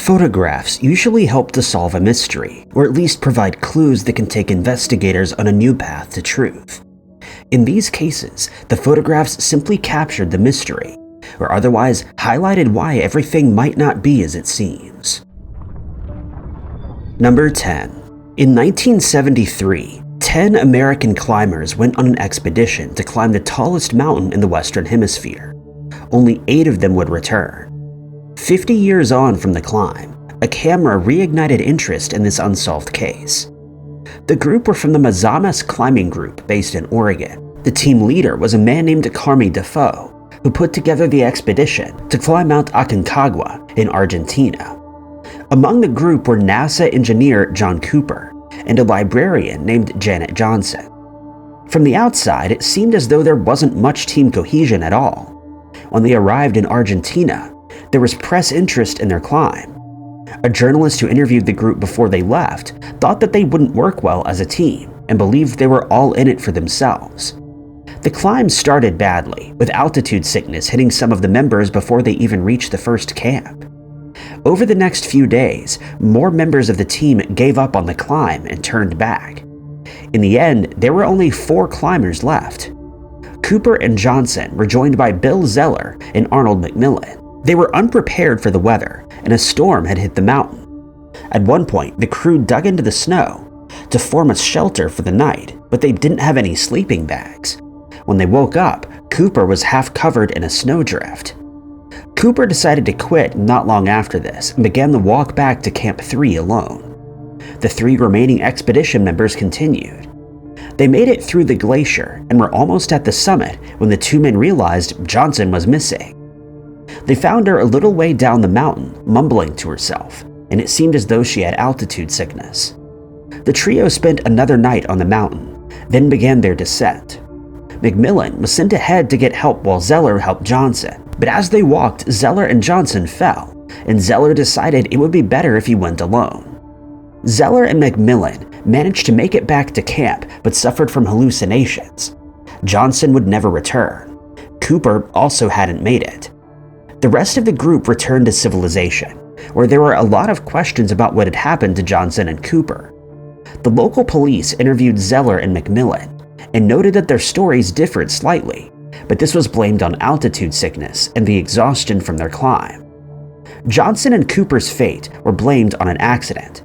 Photographs usually help to solve a mystery, or at least provide clues that can take investigators on a new path to truth. In these cases, the photographs simply captured the mystery, or otherwise highlighted why everything might not be as it seems. Number 10. In 1973, 10 American climbers went on an expedition to climb the tallest mountain in the Western Hemisphere. Only 8 of them would return. 50 years on from the climb, a camera reignited interest in this unsolved case. The group were from the Mazamas climbing group based in Oregon. The team leader was a man named Carmi Defoe, who put together the expedition to climb Mount Aconcagua in Argentina. Among the group were NASA engineer John Cooper and a librarian named Janet Johnson. From the outside, it seemed as though there wasn't much team cohesion at all. When they arrived in Argentina, there was press interest in their climb. A journalist who interviewed the group before they left thought that they wouldn't work well as a team and believed they were all in it for themselves. The climb started badly, with altitude sickness hitting some of the members before they even reached the first camp. Over the next few days, more members of the team gave up on the climb and turned back. In the end, there were only 4 climbers left. Cooper and Johnson were joined by Bill Zeller and Arnold McMillan. They were unprepared for the weather, and a storm had hit the mountain. At one point, the crew dug into the snow to form a shelter for the night, but they didn't have any sleeping bags. When they woke up, Cooper was half covered in a snowdrift. Cooper decided to quit not long after this and began the walk back to Camp 3 alone. The 3 remaining expedition members continued. They made it through the glacier and were almost at the summit when the 2 men realized Johnson was missing. They found her a little way down the mountain, mumbling to herself, and it seemed as though she had altitude sickness. The trio spent another night on the mountain, then began their descent. McMillan was sent ahead to get help while Zeller helped Johnson, but as they walked, Zeller and Johnson fell, and Zeller decided it would be better if he went alone. Zeller and McMillan managed to make it back to camp but suffered from hallucinations. Johnson would never return. Cooper also hadn't made it. The rest of the group returned to civilization, where there were a lot of questions about what had happened to Johnson and Cooper. The local police interviewed Zeller and McMillan and noted that their stories differed slightly, but this was blamed on altitude sickness and the exhaustion from their climb. Johnson and Cooper's fate were blamed on an accident.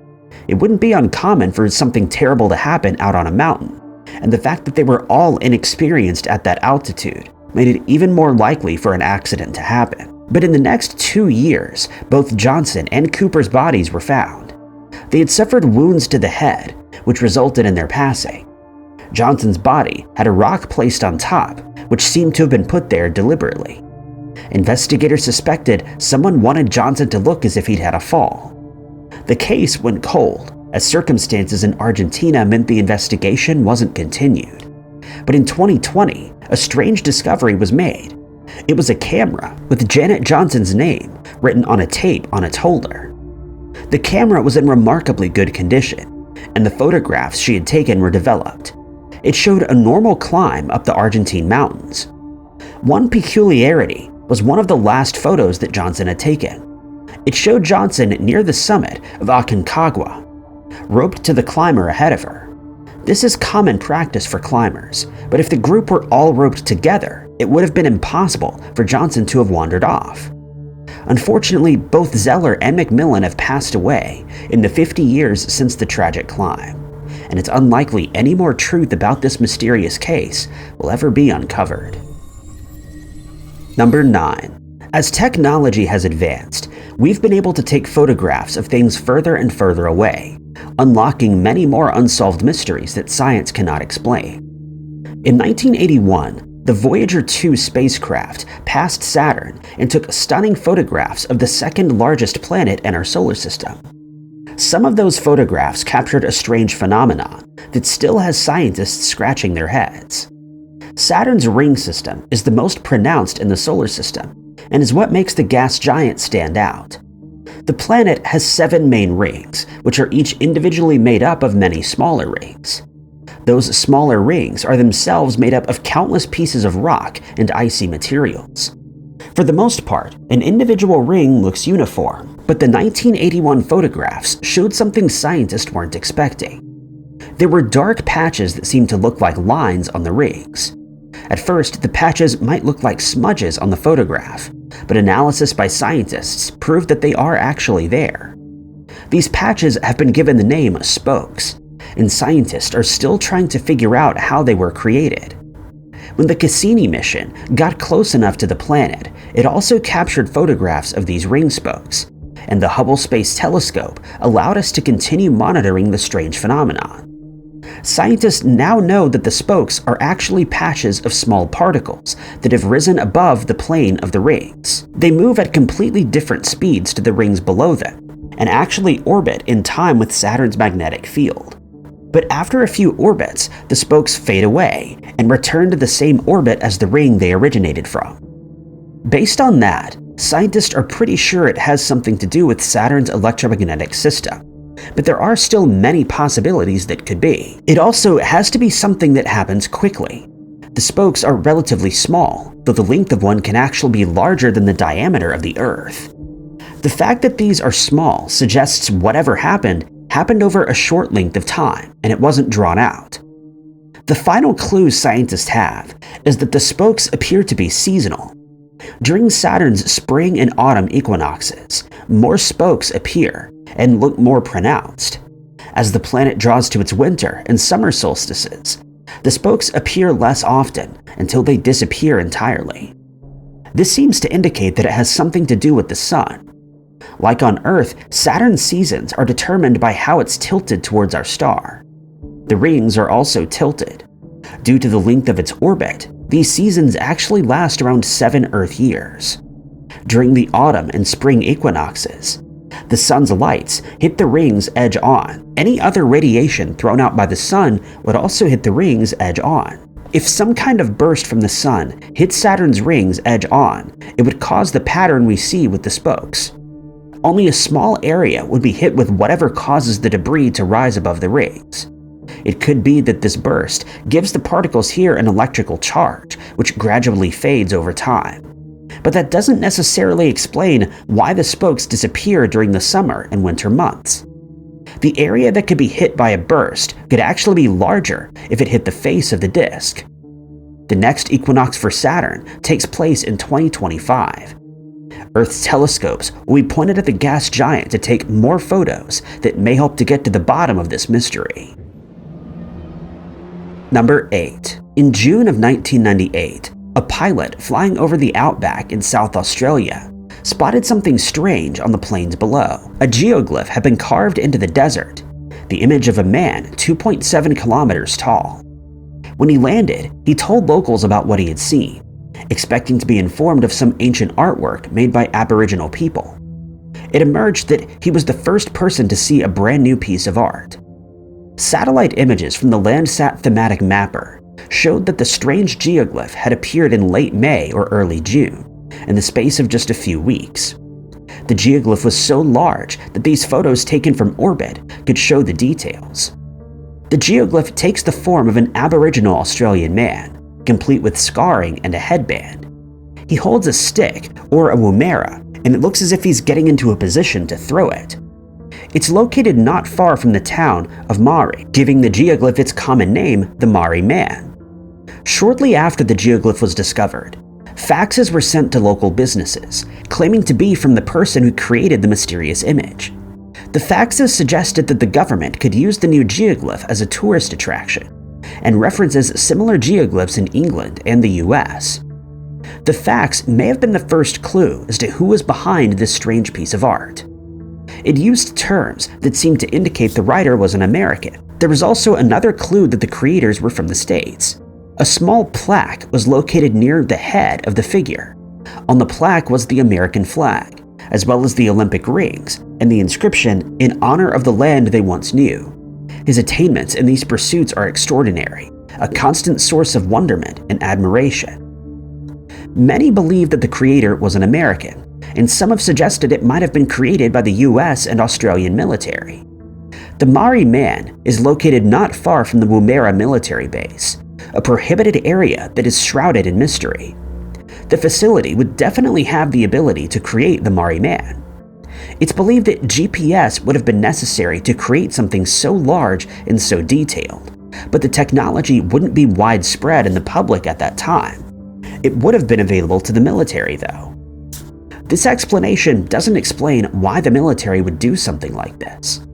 It wouldn't be uncommon for something terrible to happen out on a mountain, and the fact that they were all inexperienced at that altitude made it even more likely for an accident to happen. But in the next 2 years, both Johnson and Cooper's bodies were found. They had suffered wounds to the head, which resulted in their passing. Johnson's body had a rock placed on top, which seemed to have been put there deliberately. Investigators suspected someone wanted Johnson to look as if he'd had a fall. The case went cold, as circumstances in Argentina meant the investigation wasn't continued. But in 2020, a strange discovery was made. It was a camera with Janet Johnson's name written on a tape on its holder. The camera was in remarkably good condition, and the photographs she had taken were developed. It showed a normal climb up the Argentine mountains. One peculiarity was one of the last photos that Johnson had taken. It showed Johnson near the summit of Aconcagua, roped to the climber ahead of her. This is common practice for climbers, but if the group were all roped together, it would have been impossible for Johnson to have wandered off. Unfortunately, both Zeller and McMillan have passed away in the 50 years since the tragic climb, and it's unlikely any more truth about this mysterious case will ever be uncovered. Number 9. As technology has advanced, we've been able to take photographs of things further and further away, unlocking many more unsolved mysteries that science cannot explain. In 1981, the Voyager 2 spacecraft passed Saturn and took stunning photographs of the second largest planet in our solar system. Some of those photographs captured a strange phenomenon that still has scientists scratching their heads. Saturn's ring system is the most pronounced in the solar system and is what makes the gas giant stand out. The planet has 7 main rings, which are each individually made up of many smaller rings. Those smaller rings are themselves made up of countless pieces of rock and icy materials. For the most part, an individual ring looks uniform, But the 1981 photographs showed something scientists weren't expecting. There were dark patches that seemed to look like lines on the rings. At first, the patches might look like smudges on the photograph, but analysis by scientists proved that they are actually there. These patches have been given the name spokes, and scientists are still trying to figure out how they were created. When the Cassini mission got close enough to the planet, it also captured photographs of these ring spokes, and the Hubble Space Telescope allowed us to continue monitoring the strange phenomenon. Scientists now know that the spokes are actually patches of small particles that have risen above the plane of the rings. They move at completely different speeds to the rings below them, and actually orbit in time with Saturn's magnetic field. But after a few orbits, the spokes fade away and return to the same orbit as the ring they originated from. Based on that, scientists are pretty sure it has something to do with Saturn's electromagnetic system, but there are still many possibilities that could be. It also has to be something that happens quickly. The spokes are relatively small, though the length of one can actually be larger than the diameter of the Earth. The fact that these are small suggests whatever happened over a short length of time, and it wasn't drawn out. The final clue scientists have is that the spokes appear to be seasonal. During Saturn's spring and autumn equinoxes, more spokes appear and look more pronounced. As the planet draws to its winter and summer solstices, the spokes appear less often until they disappear entirely. This seems to indicate that it has something to do with the sun. Like on Earth, Saturn's seasons are determined by how it's tilted towards our star. The rings are also tilted. Due to the length of its orbit, these seasons actually last around 7 Earth years. During the autumn and spring equinoxes, the sun's lights hit the rings edge on. Any other radiation thrown out by the sun would also hit the rings edge on. If some kind of burst from the sun hit Saturn's rings edge on, it would cause the pattern we see with the spokes. Only a small area would be hit with whatever causes the debris to rise above the rings. It could be that this burst gives the particles here an electrical charge, which gradually fades over time. But that doesn't necessarily explain why the spokes disappear during the summer and winter months. The area that could be hit by a burst could actually be larger if it hit the face of the disk. The next equinox for Saturn takes place in 2025. Earth's telescopes will be pointed at the gas giant to take more photos that may help to get to the bottom of this mystery. Number 8. In June of 1998, a pilot flying over the outback in South Australia spotted something strange on the plains below. A geoglyph had been carved into the desert, the image of a man 2.7 kilometers tall. When he landed, he told locals about what he had seen, expecting to be informed of some ancient artwork made by Aboriginal people. It emerged that he was the first person to see a brand new piece of art. Satellite images from the Landsat thematic mapper showed that the strange geoglyph had appeared in late May or early June, in the space of just a few weeks. The geoglyph was so large that these photos taken from orbit could show the details. The geoglyph takes the form of an Aboriginal Australian man, complete with scarring and a headband. He holds a stick, or a woomera, and it looks as if he's getting into a position to throw it. It's located not far from the town of Mari, giving the geoglyph its common name, the Mari Man. Shortly after the geoglyph was discovered, faxes were sent to local businesses, claiming to be from the person who created the mysterious image. The faxes suggested that the government could use the new geoglyph as a tourist attraction, and references similar geoglyphs in England and the US. The fax may have been the first clue as to who was behind this strange piece of art. It used terms that seemed to indicate the writer was an American. There was also another clue that the creators were from the States. A small plaque was located near the head of the figure. On the plaque was the American flag, as well as the Olympic rings, and the inscription, "In honor of the land they once knew." His attainments in these pursuits are extraordinary, a constant source of wonderment and admiration. Many believe that the creator was an American, and some have suggested it might have been created by the US and Australian military. The Mari Man is located not far from the Woomera military base, a prohibited area that is shrouded in mystery. The facility would definitely have the ability to create the Mari Man. It's believed that GPS would have been necessary to create something so large and so detailed, but the technology wouldn't be widespread in the public at that time. It would have been available to the military, though. This explanation doesn't explain why the military would do something like this.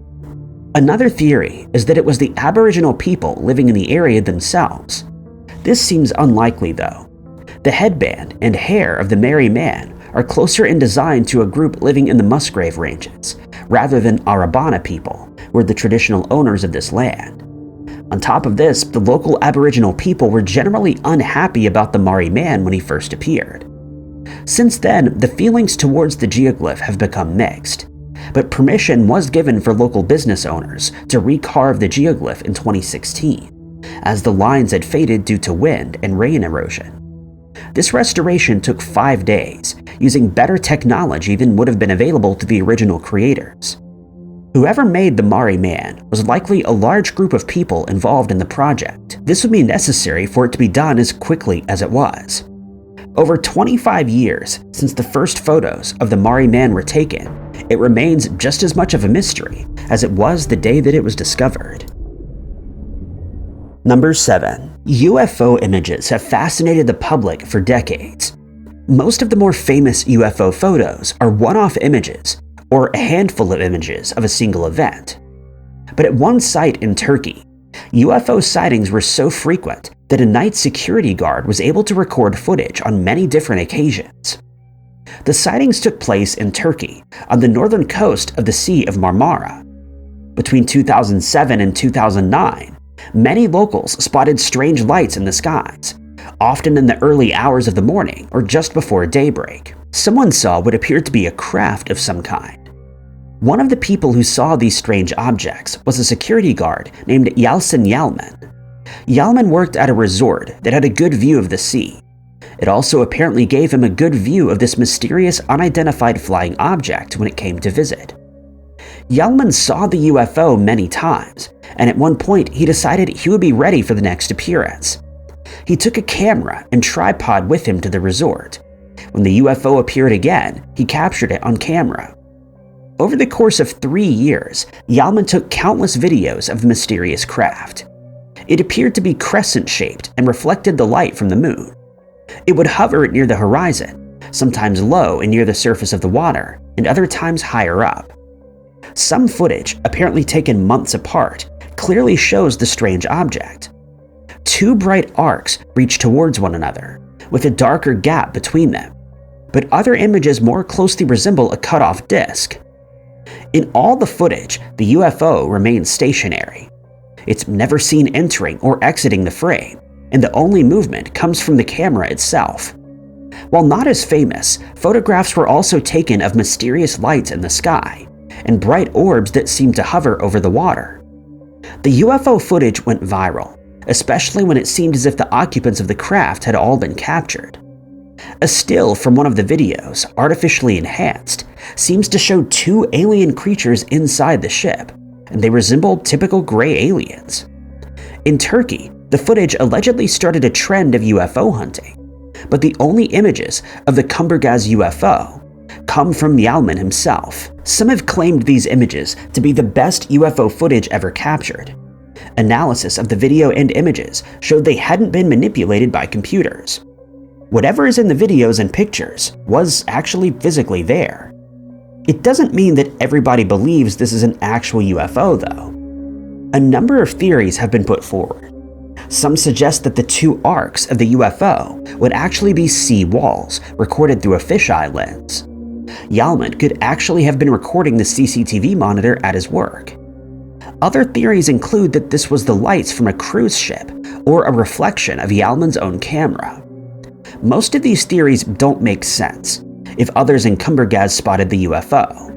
Another theory is that it was the Aboriginal people living in the area themselves. This seems unlikely, though. The headband and hair of the Merry Man are closer in design to a group living in the Musgrave Ranges, rather than Arabana people, who are the traditional owners of this land. On top of this, the local Aboriginal people were generally unhappy about the Merry Man when he first appeared. Since then, the feelings towards the geoglyph have become mixed, but permission was given for local business owners to recarve the geoglyph in 2016, as the lines had faded due to wind and rain erosion. This restoration took 5 days, using better technology than would have been available to the original creators. Whoever made the Merry Man was likely a large group of people involved in the project. This would be necessary for it to be done as quickly as it was. Over 25 years since the first photos of the Merry Man were taken, it remains just as much of a mystery as it was the day that it was discovered. Number 7. UFO images have fascinated the public for decades. Most of the more famous UFO photos are one-off images, or a handful of images of a single event. But at one site in Turkey, UFO sightings were so frequent that a night security guard was able to record footage on many different occasions. The sightings took place in Turkey, on the northern coast of the Sea of Marmara. Between 2007 and 2009, many locals spotted strange lights in the skies, often in the early hours of the morning or just before daybreak. Someone saw what appeared to be a craft of some kind. One of the people who saw these strange objects was a security guard named Yalçın Yalman. Yalman worked at a resort that had a good view of the sea. It also apparently gave him a good view of this mysterious unidentified flying object when it came to visit. Yalman saw the UFO many times, and at one point he decided he would be ready for the next appearance. He took a camera and tripod with him to the resort. When the UFO appeared again, he captured it on camera. Over the course of 3 years, Yalman took countless videos of the mysterious craft. It appeared to be crescent-shaped and reflected the light from the moon. It would hover near the horizon, sometimes low and near the surface of the water, and other times higher up. Some footage, apparently taken months apart, clearly shows the strange object. 2 bright arcs reach towards one another, with a darker gap between them, but other images more closely resemble a cut-off disc. In all the footage, the UFO remains stationary. It's never seen entering or exiting the frame, and the only movement comes from the camera itself. While not as famous, photographs were also taken of mysterious lights in the sky, and bright orbs that seemed to hover over the water. The UFO footage went viral, especially when it seemed as if the occupants of the craft had all been captured. A still from one of the videos, artificially enhanced, seems to show 2 alien creatures inside the ship, and they resemble typical gray aliens. In Turkey, the footage allegedly started a trend of UFO hunting, but the only images of the Kumburgaz UFO come from Yalman himself. Some have claimed these images to be the best UFO footage ever captured. Analysis of the video and images showed they hadn't been manipulated by computers. Whatever is in the videos and pictures was actually physically there. It doesn't mean that everybody believes this is an actual UFO, though. A number of theories have been put forward. Some suggest that the 2 arcs of the UFO would actually be sea walls recorded through a fisheye lens. Yalman could actually have been recording the CCTV monitor at his work. Other theories include that this was the lights from a cruise ship or a reflection of Yalman's own camera. Most of these theories don't make sense if others in Kumburgaz spotted the UFO.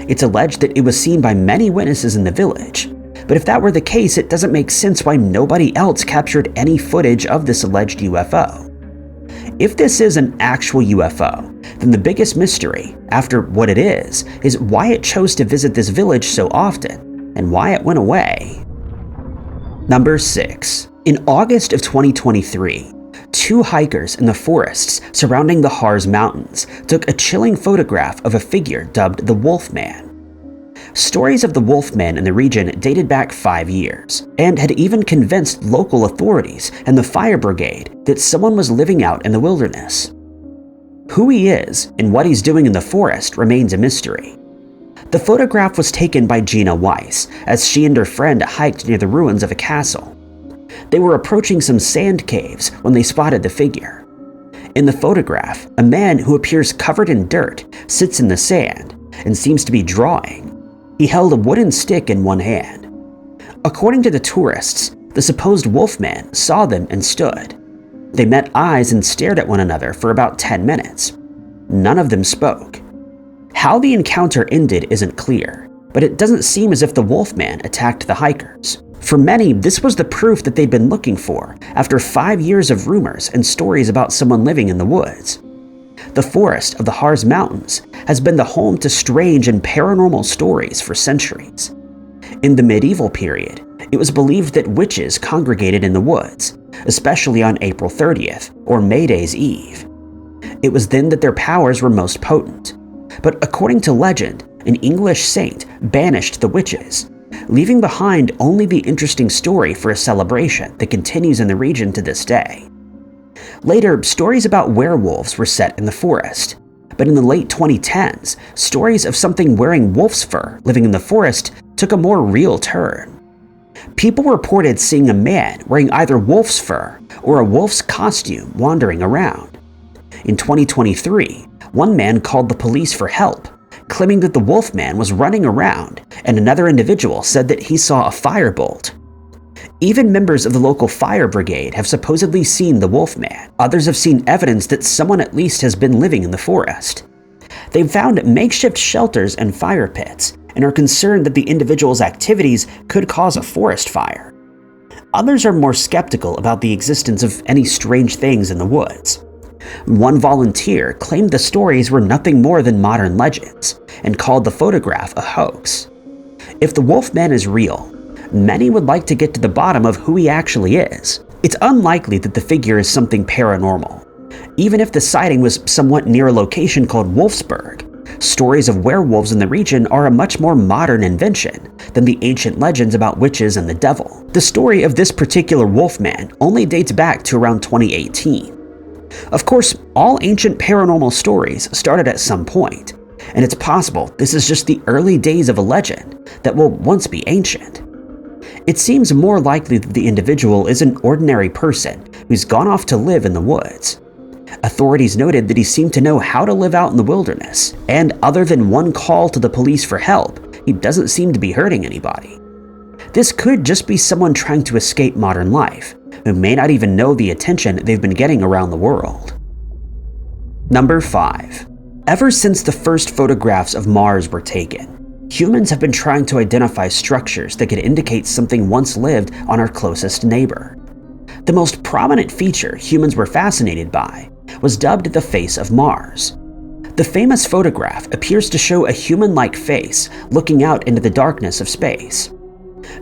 It's alleged that it was seen by many witnesses in the village, but if that were the case, it doesn't make sense why nobody else captured any footage of this alleged UFO. If this is an actual UFO, then the biggest mystery, after what it is why it chose to visit this village so often, and why it went away. Number 6. In August of 2023, two hikers in the forests surrounding the Harz Mountains took a chilling photograph of a figure dubbed the Wolfman. Stories of the Wolfman in the region dated back 5 years, and had even convinced local authorities and the fire brigade that someone was living out in the wilderness. Who he is and what he's doing in the forest remains a mystery. The photograph was taken by Gina Weiss as she and her friend hiked near the ruins of a castle. They were approaching some sand caves when they spotted the figure. In the photograph, a man who appears covered in dirt sits in the sand and seems to be drawing. He held a wooden stick in one hand. According to the tourists, the supposed Wolfman saw them and stood. They met eyes and stared at one another for about 10 minutes. None of them spoke. How the encounter ended isn't clear, but it doesn't seem as if the Wolfman attacked the hikers. For many, this was the proof that they'd been looking for after 5 years of rumors and stories about someone living in the woods. The forest of the Harz Mountains has been the home to strange and paranormal stories for centuries. In the medieval period, it was believed that witches congregated in the woods, especially on April 30th or May Day's Eve. It was then that their powers were most potent. But according to legend, an English saint banished the witches, leaving behind only the interesting story for a celebration that continues in the region to this day. Later, stories about werewolves were set in the forest, but in the late 2010s, stories of something wearing wolf's fur living in the forest took a more real turn. People reported seeing a man wearing either wolf's fur or a wolf's costume wandering around. In 2023, one man called the police for help, claiming that the Wolfman was running around, and another individual said that he saw a firebolt. Even members of the local fire brigade have supposedly seen the Wolfman. Others have seen evidence that someone at least has been living in the forest. They've found makeshift shelters and fire pits, and are concerned that the individual's activities could cause a forest fire. Others are more skeptical about the existence of any strange things in the woods. One volunteer claimed the stories were nothing more than modern legends, and called the photograph a hoax. If the Wolfman is real, many would like to get to the bottom of who he actually is. It's unlikely that the figure is something paranormal. Even if the sighting was somewhat near a location called Wolfsburg, stories of werewolves in the region are a much more modern invention than the ancient legends about witches and the devil. The story of this particular Wolfman only dates back to around 2018. Of course, all ancient paranormal stories started at some point, and it's possible this is just the early days of a legend that will once be ancient. It seems more likely that the individual is an ordinary person who's gone off to live in the woods. Authorities noted that he seemed to know how to live out in the wilderness, and other than one call to the police for help, he doesn't seem to be hurting anybody. This could just be someone trying to escape modern life, who may not even know the attention they've been getting around the world. Number 5. Ever since the first photographs of Mars were taken, humans have been trying to identify structures that could indicate something once lived on our closest neighbor. The most prominent feature humans were fascinated by was dubbed the face of Mars. The famous photograph appears to show a human-like face looking out into the darkness of space.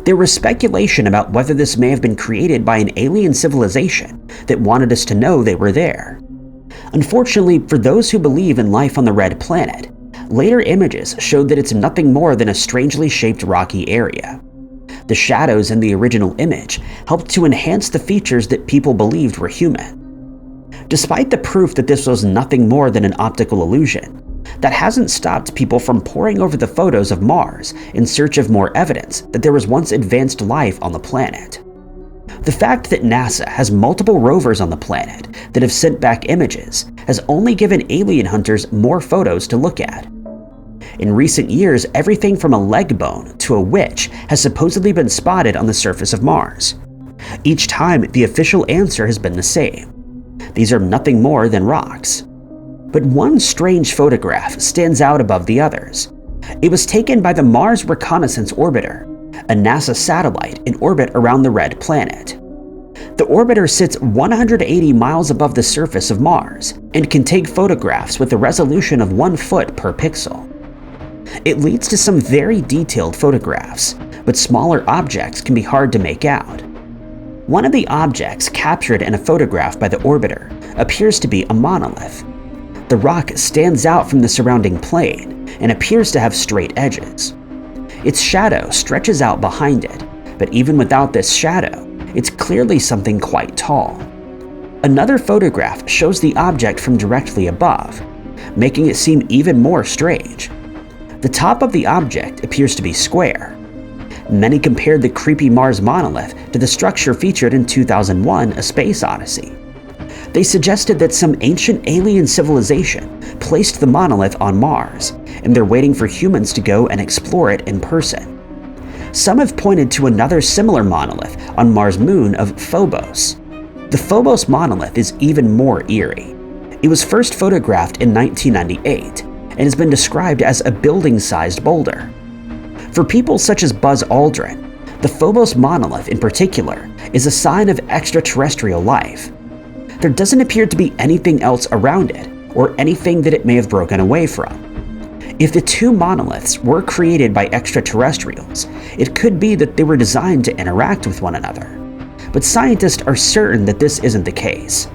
There was speculation about whether this may have been created by an alien civilization that wanted us to know they were there. Unfortunately, for those who believe in life on the red planet, later images showed that it's nothing more than a strangely shaped rocky area. The shadows in the original image helped to enhance the features that people believed were human. Despite the proof that this was nothing more than an optical illusion, that hasn't stopped people from poring over the photos of Mars in search of more evidence that there was once advanced life on the planet. The fact that NASA has multiple rovers on the planet that have sent back images has only given alien hunters more photos to look at. In recent years, everything from a leg bone to a witch has supposedly been spotted on the surface of Mars. Each time, the official answer has been the same. These are nothing more than rocks. But one strange photograph stands out above the others. It was taken by the Mars Reconnaissance Orbiter, a NASA satellite in orbit around the red planet. The orbiter sits 180 miles above the surface of Mars and can take photographs with a resolution of 1 foot per pixel. It leads to some very detailed photographs, but smaller objects can be hard to make out. One of the objects captured in a photograph by the orbiter appears to be a monolith. The rock stands out from the surrounding plane and appears to have straight edges. Its shadow stretches out behind it, but even without this shadow, it's clearly something quite tall. Another photograph shows the object from directly above, making it seem even more strange. The top of the object appears to be square. Many compared the creepy Mars monolith to the structure featured in 2001: A Space Odyssey. They suggested that some ancient alien civilization placed the monolith on Mars, and they're waiting for humans to go and explore it in person. Some have pointed to another similar monolith on Mars' moon of Phobos. The Phobos monolith is even more eerie. It was first photographed in 1998 and has been described as a building-sized boulder. For people such as Buzz Aldrin, the Phobos monolith in particular is a sign of extraterrestrial life. There doesn't appear to be anything else around it, or anything that it may have broken away from. If the two monoliths were created by extraterrestrials, it could be that they were designed to interact with one another. But scientists are certain that this isn't the case.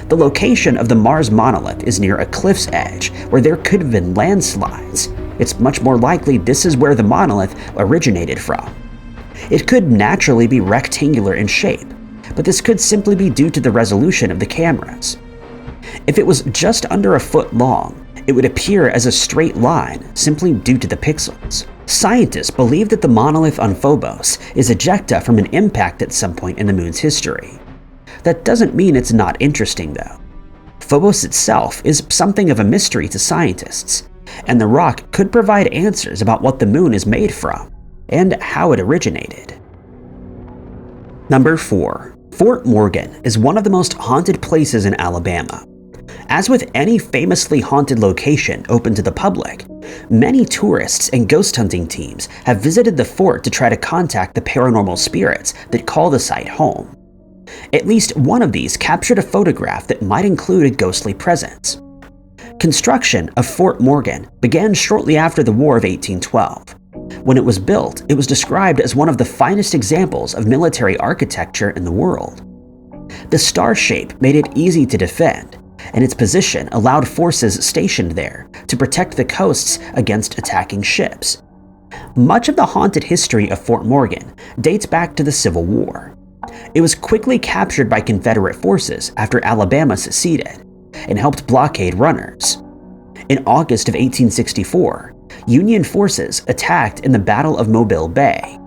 The location of the Mars monolith is near a cliff's edge where there could have been landslides. It's much more likely this is where the monolith originated from. It could naturally be rectangular in shape, but this could simply be due to the resolution of the cameras. If it was just under a foot long, it would appear as a straight line simply due to the pixels. Scientists believe that the monolith on Phobos is ejecta from an impact at some point in the moon's history. That doesn't mean it's not interesting though. Phobos itself is something of a mystery to scientists, and the rock could provide answers about what the moon is made from and how it originated. Number 4. Fort Morgan is one of the most haunted places in Alabama. As with any famously haunted location open to the public, many tourists and ghost hunting teams have visited the fort to try to contact the paranormal spirits that call the site home. At least one of these captured a photograph that might include a ghostly presence. Construction of Fort Morgan began shortly after the War of 1812. When it was built, it was described as one of the finest examples of military architecture in the world. The star shape made it easy to defend, and its position allowed forces stationed there to protect the coasts against attacking ships. Much of the haunted history of Fort Morgan dates back to the Civil War. It was quickly captured by Confederate forces after Alabama seceded and helped blockade runners. In August of 1864, Union forces attacked in the Battle of Mobile Bay.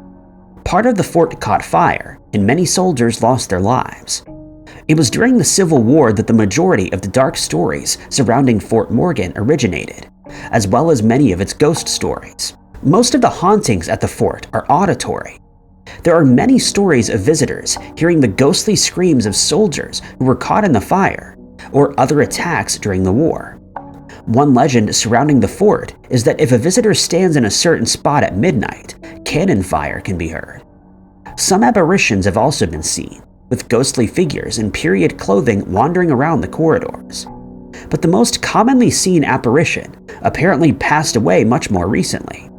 Part of the fort caught fire, and many soldiers lost their lives. It was during the Civil War that the majority of the dark stories surrounding Fort Morgan originated, as well as many of its ghost stories. Most of the hauntings at the fort are auditory. There are many stories of visitors hearing the ghostly screams of soldiers who were caught in the fire, or other attacks during the war. One legend surrounding the fort is that if a visitor stands in a certain spot at midnight, cannon fire can be heard. Some apparitions have also been seen, with ghostly figures in period clothing wandering around the corridors. But the most commonly seen apparition apparently passed away much more recently.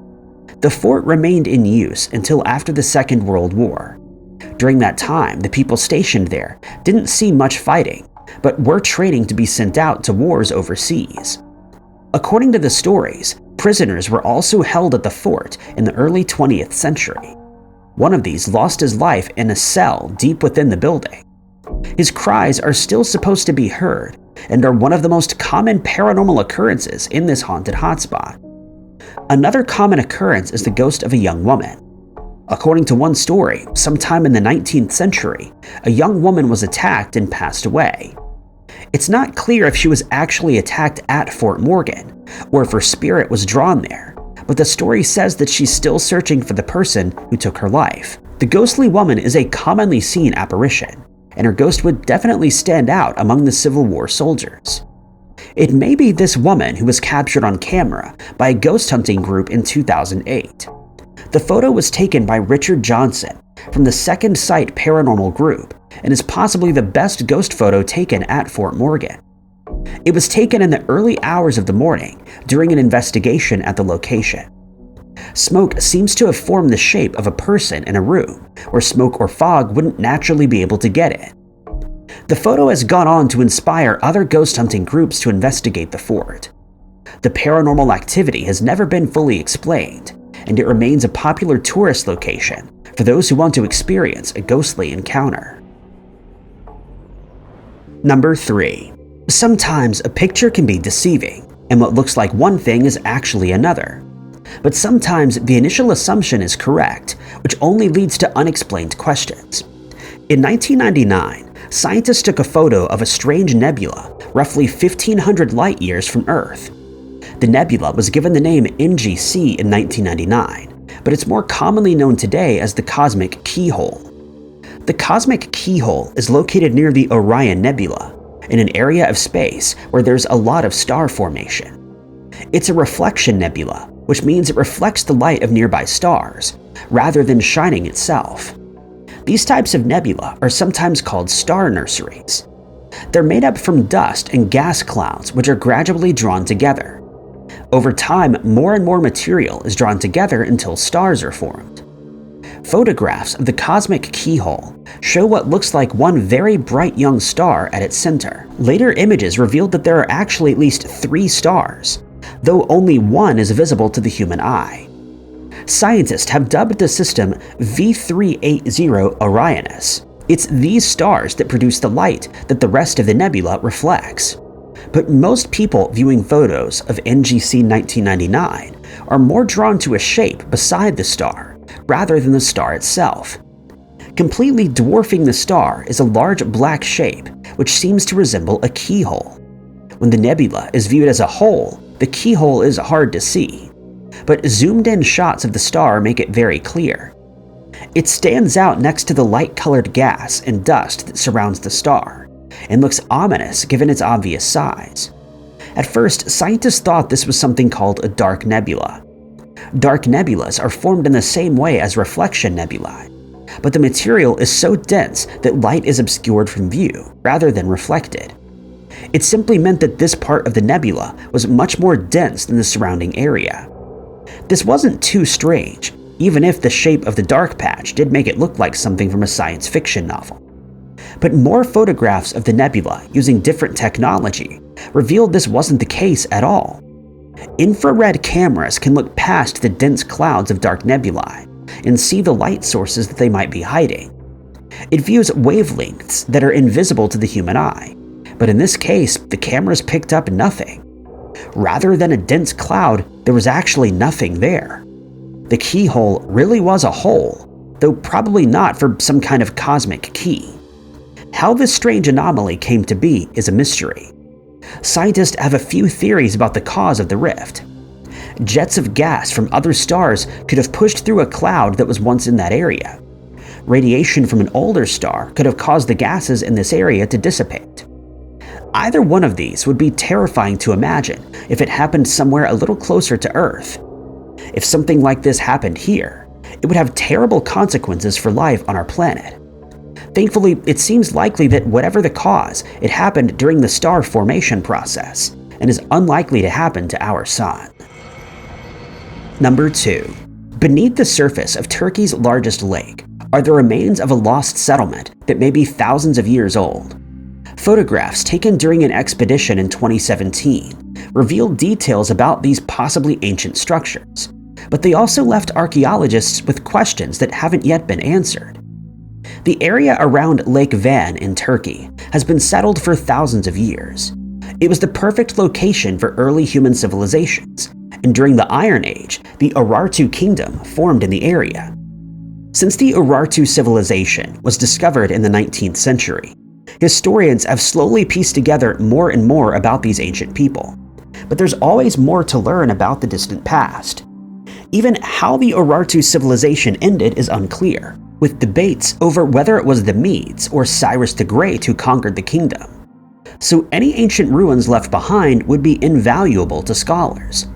The fort remained in use until after the Second World War. During that time, the people stationed there didn't see much fighting, but were training to be sent out to wars overseas. According to the stories, prisoners were also held at the fort in the early 20th century. One of these lost his life in a cell deep within the building. His cries are still supposed to be heard and are one of the most common paranormal occurrences in this haunted hotspot. Another common occurrence is the ghost of a young woman. According to one story, sometime in the 19th century, a young woman was attacked and passed away. It's not clear if she was actually attacked at Fort Morgan, or if her spirit was drawn there, but the story says that she's still searching for the person who took her life. The ghostly woman is a commonly seen apparition, and her ghost would definitely stand out among the Civil War soldiers. It may be this woman who was captured on camera by a ghost hunting group in 2008. The photo was taken by Richard Johnson from the Second Sight Paranormal Group and is possibly the best ghost photo taken at Fort Morgan. It was taken in the early hours of the morning during an investigation at the location. Smoke seems to have formed the shape of a person in a room, where smoke or fog wouldn't naturally be able to get it. The photo has gone on to inspire other ghost hunting groups to investigate the fort. The paranormal activity has never been fully explained, and it remains a popular tourist location for those who want to experience a ghostly encounter. Number 3. Sometimes a picture can be deceiving, and what looks like one thing is actually another. But sometimes the initial assumption is correct, which only leads to unexplained questions. In 1999, scientists took a photo of a strange nebula roughly 1,500 light-years from Earth. The nebula was given the name NGC in 1999, but it's more commonly known today as the cosmic keyhole. The cosmic keyhole is located near the Orion Nebula, in an area of space where there's a lot of star formation. It's a reflection nebula, which means it reflects the light of nearby stars, rather than shining itself. These types of nebula are sometimes called star nurseries. They're made up from dust and gas clouds which are gradually drawn together. Over time, more and more material is drawn together until stars are formed. Photographs of the cosmic keyhole show what looks like one very bright young star at its center. Later images revealed that there are actually at least 3 stars, though only one is visible to the human eye. Scientists have dubbed the system V380 Orionis. It's these stars that produce the light that the rest of the nebula reflects. But most people viewing photos of NGC 1999 are more drawn to a shape beside the star, rather than the star itself. Completely dwarfing the star is a large black shape, which seems to resemble a keyhole. When the nebula is viewed as a whole, the keyhole is hard to see, but zoomed-in shots of the star make it very clear. It stands out next to the light-colored gas and dust that surrounds the star, and looks ominous given its obvious size. At first, scientists thought this was something called a dark nebula. Dark nebulas are formed in the same way as reflection nebulae, but the material is so dense that light is obscured from view rather than reflected. It simply meant that this part of the nebula was much more dense than the surrounding area. This wasn't too strange, even if the shape of the dark patch did make it look like something from a science fiction novel. But more photographs of the nebula using different technology revealed this wasn't the case at all. Infrared cameras can look past the dense clouds of dark nebulae and see the light sources that they might be hiding. It views wavelengths that are invisible to the human eye, but in this case, the cameras picked up nothing. Rather than a dense cloud, there was actually nothing there. The keyhole really was a hole, though probably not for some kind of cosmic key. How this strange anomaly came to be is a mystery. Scientists have a few theories about the cause of the rift. Jets of gas from other stars could have pushed through a cloud that was once in that area. Radiation from an older star could have caused the gases in this area to dissipate. Either one of these would be terrifying to imagine if it happened somewhere a little closer to Earth. If something like this happened here, it would have terrible consequences for life on our planet. Thankfully, it seems likely that whatever the cause, it happened during the star formation process, and is unlikely to happen to our sun. Number 2. Beneath the surface of Turkey's largest lake are the remains of a lost settlement that may be thousands of years old. Photographs taken during an expedition in 2017 revealed details about these possibly ancient structures, but they also left archaeologists with questions that haven't yet been answered. The area around Lake Van in Turkey has been settled for thousands of years. It was the perfect location for early human civilizations, and during the Iron Age, the Urartu Kingdom formed in the area. Since the Urartu civilization was discovered in the 19th century, historians have slowly pieced together more and more about these ancient people, but there's always more to learn about the distant past. Even how the Urartu civilization ended is unclear, with debates over whether it was the Medes or Cyrus the Great who conquered the kingdom. So any ancient ruins left behind would be invaluable to scholars.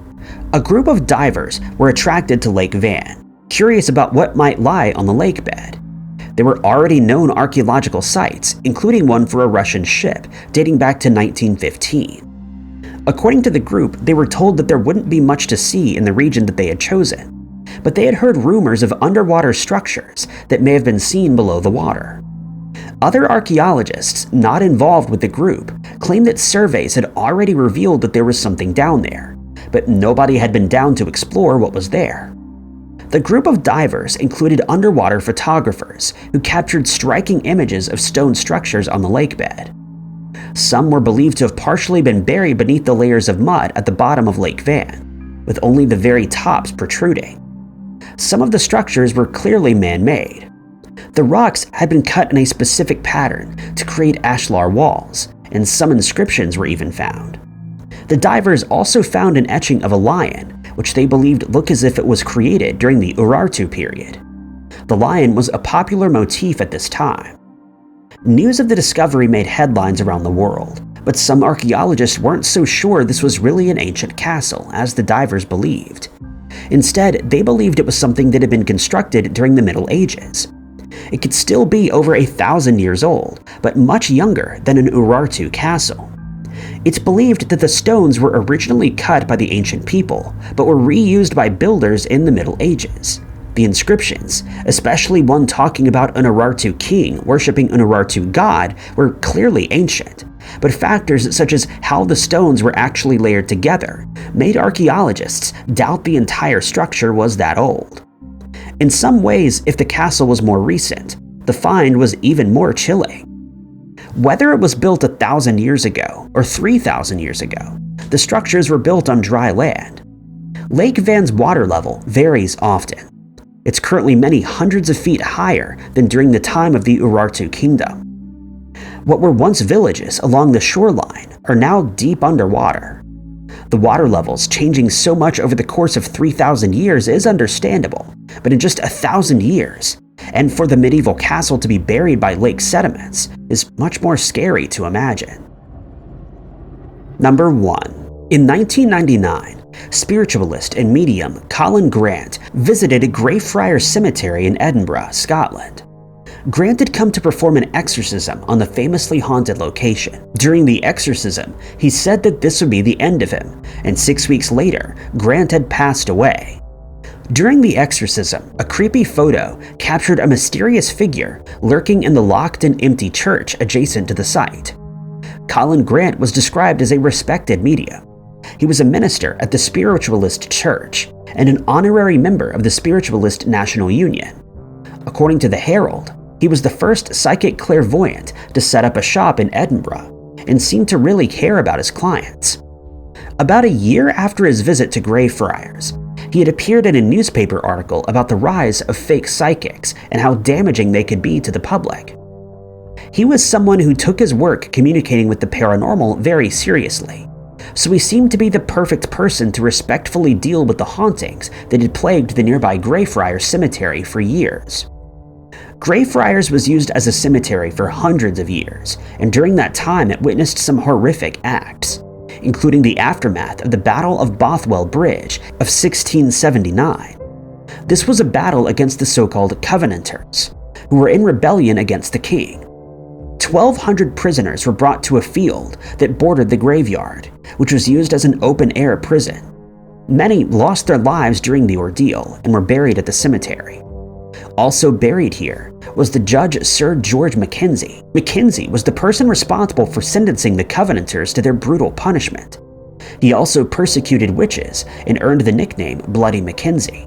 A group of divers were attracted to Lake Van, curious about what might lie on the lake bed. There were already known archaeological sites, including one for a Russian ship dating back to 1915. According to the group, they were told that there wouldn't be much to see in the region that they had chosen. but they had heard rumors of underwater structures that may have been seen below the water. Other archaeologists not involved with the group claimed that surveys had already revealed that there was something down there, but nobody had been down to explore what was there. The group of divers included underwater photographers who captured striking images of stone structures on the lake bed. Some were believed to have partially been buried beneath the layers of mud at the bottom of Lake Van, with only the very tops protruding. Some of the structures were clearly man-made. The rocks had been cut in a specific pattern to create ashlar walls, and some inscriptions were even found. The divers also found an etching of a lion, which they believed looked as if it was created during the Urartu period. The lion was a popular motif at this time. News of the discovery made headlines around the world, but some archaeologists weren't so sure this was really an ancient castle, as the divers believed. Instead, they believed it was something that had been constructed during the Middle Ages. It could still be over 1,000 years old, but much younger than an Urartu castle. It's believed that the stones were originally cut by the ancient people, but were reused by builders in the Middle Ages. The inscriptions, especially one talking about an Urartu king worshipping an Urartu god, were clearly ancient, but factors such as how the stones were actually layered together made archaeologists doubt the entire structure was that old. In some ways, if the castle was more recent, the find was even more chilling. Whether it was built 1,000 years ago or 3,000 years ago, the structures were built on dry land. Lake Van's water level varies often. It's currently many hundreds of feet higher than during the time of the Urartu kingdom. What were once villages along the shoreline are now deep underwater. The water levels changing so much over the course of 3,000 years is understandable, but in just 1,000 years, and for the medieval castle to be buried by lake sediments, is much more scary to imagine. Number 1. In 1999, spiritualist and medium Colin Grant visited Greyfriars Cemetery in Edinburgh, Scotland. Grant had come to perform an exorcism on the famously haunted location. During the exorcism, he said that this would be the end of him, and 6 weeks later, Grant had passed away. During the exorcism, a creepy photo captured a mysterious figure lurking in the locked and empty church adjacent to the site. Colin Grant was described as a respected medium. He was a minister at the Spiritualist Church and an honorary member of the Spiritualist National Union. According to the Herald, he was the first psychic clairvoyant to set up a shop in Edinburgh and seemed to really care about his clients. About a year after his visit to Greyfriars, he had appeared in a newspaper article about the rise of fake psychics and how damaging they could be to the public. He was someone who took his work communicating with the paranormal very seriously, so he seemed to be the perfect person to respectfully deal with the hauntings that had plagued the nearby Greyfriars Cemetery for years. Greyfriars was used as a cemetery for hundreds of years, and during that time it witnessed some horrific acts, including the aftermath of the Battle of Bothwell Bridge of 1679. This was a battle against the so-called Covenanters, who were in rebellion against the king. 1,200 prisoners were brought to a field that bordered the graveyard, which was used as an open-air prison. Many lost their lives during the ordeal and were buried at the cemetery. Also buried here was the judge Sir George Mackenzie. Mackenzie was the person responsible for sentencing the Covenanters to their brutal punishment. He also persecuted witches and earned the nickname Bloody Mackenzie.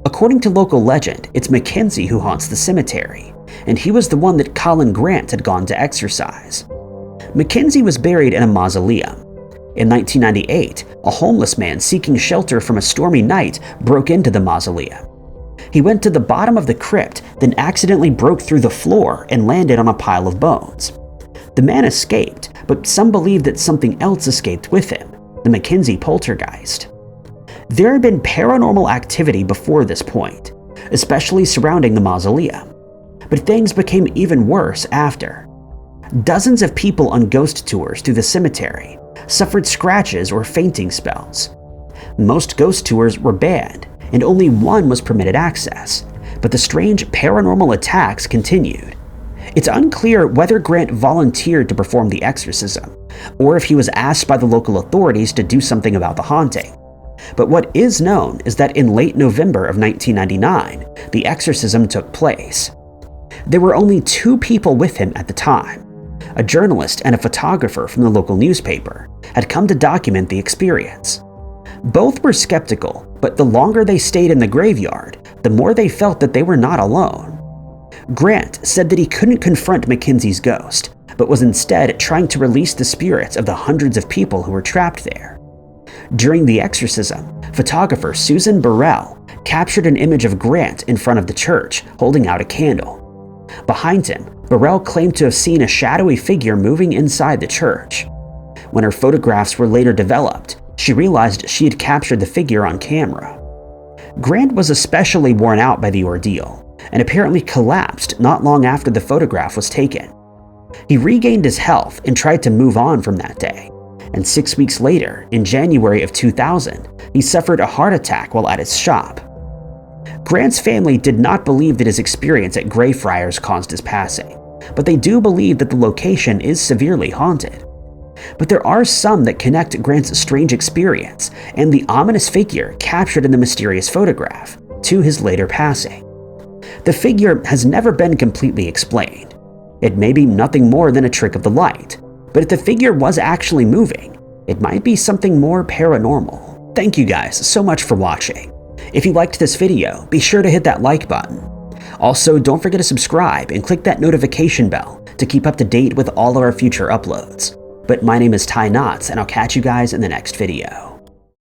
According to local legend, it's Mackenzie who haunts the cemetery, and he was the one that Colin Grant had gone to exorcise. Mackenzie was buried in a mausoleum. In 1998, a homeless man seeking shelter from a stormy night broke into the mausoleum. He went to the bottom of the crypt, then accidentally broke through the floor and landed on a pile of bones. The man escaped, but some believe that something else escaped with him, the Mackenzie poltergeist. There had been paranormal activity before this point, especially surrounding the mausoleum, but things became even worse after. Dozens of people on ghost tours through the cemetery suffered scratches or fainting spells. Most ghost tours were banned, and only one was permitted access, but the strange paranormal attacks continued. It's unclear whether Grant volunteered to perform the exorcism, or if he was asked by the local authorities to do something about the haunting. But what is known is that in late November of 1999, the exorcism took place. There were only 2 people with him at the time. A journalist and a photographer from the local newspaper had come to document the experience. Both were skeptical, but the longer they stayed in the graveyard, the more they felt that they were not alone. Grant said that he couldn't confront Mackenzie's ghost, but was instead trying to release the spirits of the hundreds of people who were trapped there. During the exorcism, photographer Susan Burrell captured an image of Grant in front of the church, holding out a candle. Behind him, Burrell claimed to have seen a shadowy figure moving inside the church. When her photographs were later developed, she realized she had captured the figure on camera. Grant was especially worn out by the ordeal, and apparently collapsed not long after the photograph was taken. He regained his health and tried to move on from that day, and 6 weeks later, in January of 2000, he suffered a heart attack while at his shop. Grant's family did not believe that his experience at Greyfriars caused his passing, but they do believe that the location is severely haunted. But there are some that connect Grant's strange experience and the ominous figure captured in the mysterious photograph to his later passing. The figure has never been completely explained. It may be nothing more than a trick of the light, but if the figure was actually moving, it might be something more paranormal. Thank you guys so much for watching. If you liked this video, be sure to hit that like button. Also, don't forget to subscribe and click that notification bell to keep up to date with all of our future uploads. But my name is Ty Knotts, and I'll catch you guys in the next video.